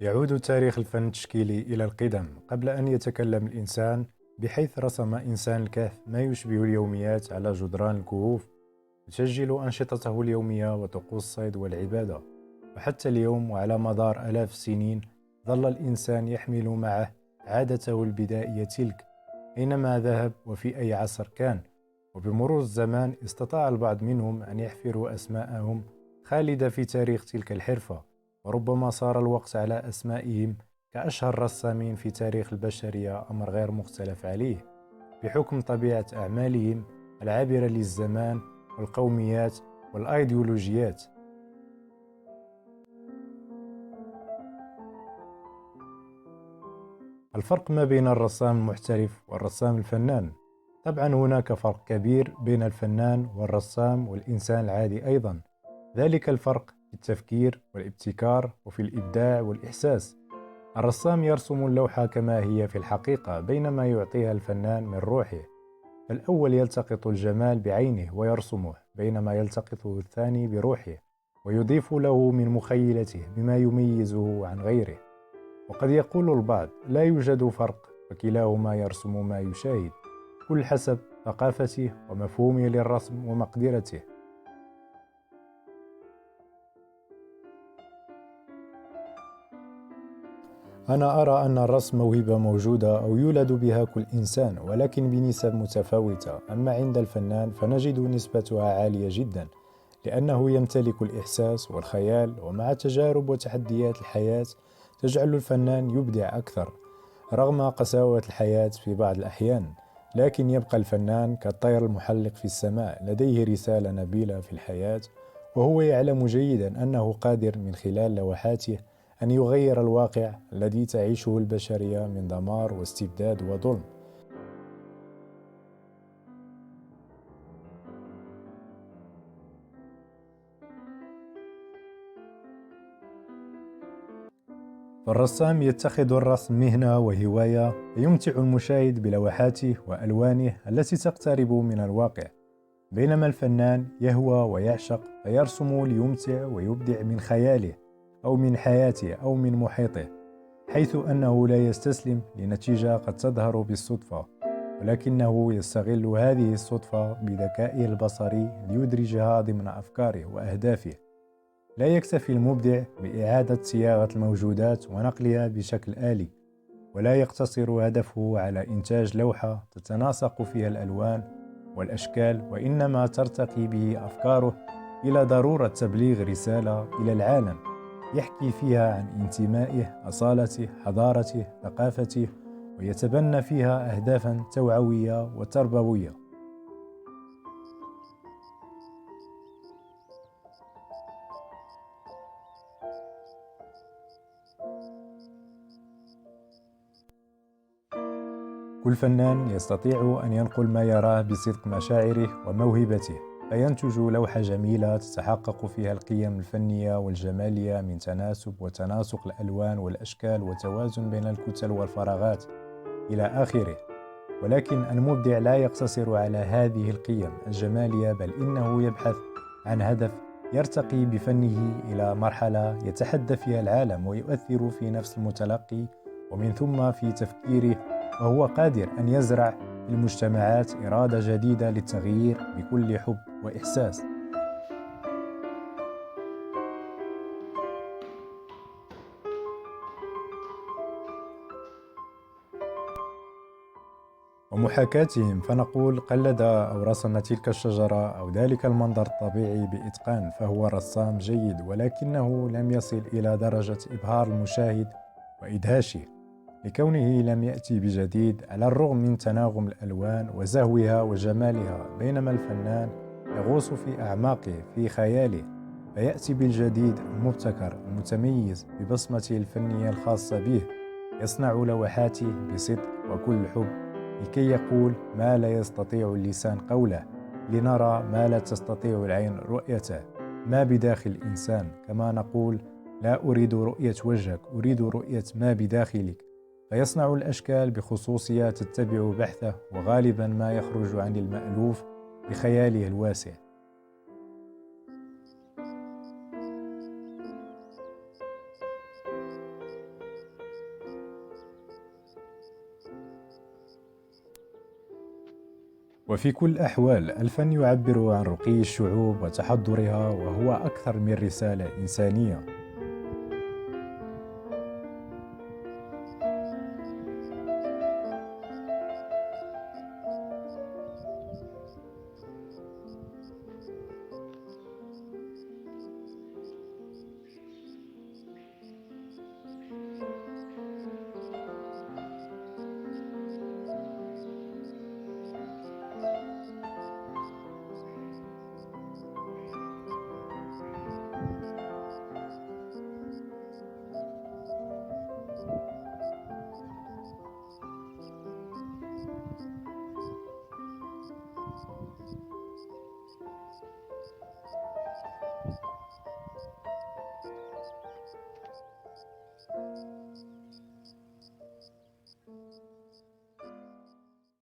يعود تاريخ الفن التشكيلي إلى القدم قبل أن يتكلم الإنسان، بحيث رسم إنسان الكهف ما يشبه اليوميات على جدران الكهوف، يسجل أنشطته اليومية وطقوس الصيد والعبادة. وحتى اليوم وعلى مدار آلاف السنين ظل الإنسان يحمل معه عادته البدائية تلك أينما ذهب وفي أي عصر كان. وبمرور الزمان استطاع البعض منهم أن يحفروا أسماءهم خالدة في تاريخ تلك الحرفة، وربما صار الوقت على أسمائهم كأشهر رسامين في تاريخ البشرية أمر غير مختلف عليه، بحكم طبيعة أعمالهم العابرة للزمان والقوميات والأيديولوجيات. الفرق ما بين الرسام المحترف والرسام الفنان: طبعا هناك فرق كبير بين الفنان والرسام والإنسان العادي أيضا. ذلك الفرق في التفكير والابتكار وفي الإبداع والإحساس. الرسام يرسم اللوحة كما هي في الحقيقة، بينما يعطيها الفنان من روحه. فالأول يلتقط الجمال بعينه ويرسمه، بينما يلتقطه الثاني بروحه ويضيف له من مخيلته بما يميزه عن غيره. وقد يقول البعض لا يوجد فرق، فكلاهما يرسم ما يشاهد، كل حسب ثقافته ومفهومه للرسم ومقدرته. أنا أرى أن الرسم موهبة موجودة أو يولد بها كل إنسان، ولكن بنسب متفاوتة. أما عند الفنان فنجد نسبتها عالية جدا، لأنه يمتلك الإحساس والخيال، ومع تجارب وتحديات الحياة تجعل الفنان يبدع أكثر رغم قساوة الحياة في بعض الأحيان. لكن يبقى الفنان كالطير المحلق في السماء، لديه رسالة نبيلة في الحياة، وهو يعلم جيدا أنه قادر من خلال لوحاته أن يغير الواقع الذي تعيشه البشرية من دمار واستبداد وظلم. فالرسام يتخذ الرسم مهنة وهواية، يمتع المشاهد بلوحاته وألوانه التي تقترب من الواقع، بينما الفنان يهوى ويعشق، فيرسم ليمتع ويبدع من خياله أو من حياته أو من محيطه، حيث أنه لا يستسلم لنتيجة قد تظهر بالصدفة، ولكنه يستغل هذه الصدفة بذكائه البصري ليدرجها ضمن أفكاره وأهدافه. لا يكتفي المبدع بإعادة صياغة الموجودات ونقلها بشكل آلي، ولا يقتصر هدفه على إنتاج لوحة تتناسق فيها الألوان والأشكال، وإنما ترتقي به أفكاره إلى ضرورة تبليغ رسالة إلى العالم يحكي فيها عن انتمائه، أصالته، حضارته، ثقافته، ويتبنى فيها أهدافا توعوية وتربوية. كل فنان يستطيع أن ينقل ما يراه بصدق مشاعره وموهبته، فينتج لوحة جميلة تتحقق فيها القيم الفنية والجمالية من تناسب وتناسق الألوان والأشكال وتوازن بين الكتل والفراغات إلى آخره. ولكن المبدع لا يقتصر على هذه القيم الجمالية، بل إنه يبحث عن هدف، يرتقي بفنه إلى مرحلة يتحدى فيها العالم ويؤثر في نفس المتلقي ومن ثم في تفكيره، وهو قادر أن يزرع في المجتمعات إرادة جديدة للتغيير بكل حب وإحساس. ومحاكاتهم فنقول قلد أو رسم تلك الشجرة أو ذلك المنظر الطبيعي بإتقان، فهو رسام جيد، ولكنه لم يصل إلى درجة إبهار المشاهد وإدهاشه، لكونه لم يأتي بجديد على الرغم من تناغم الألوان وزهوها وجمالها. بينما الفنان يغوص في أعماقه في خياله، فيأتي بالجديد المبتكر المتميز ببصمته الفنية الخاصة به، يصنع لوحاته بصدق وكل حب، لكي يقول ما لا يستطيع اللسان قوله، لنرى ما لا تستطيع العين رؤيته، ما بداخل الإنسان. كما نقول لا أريد رؤية وجهك، أريد رؤية ما بداخلك. فيصنع الأشكال بخصوصية تتبع بحثه، وغالبا ما يخرج عن المألوف بخياله الواسع. وفي كل الأحوال الفن يعبر عن رقي الشعوب وتحضرها، وهو أكثر من رسالة إنسانية.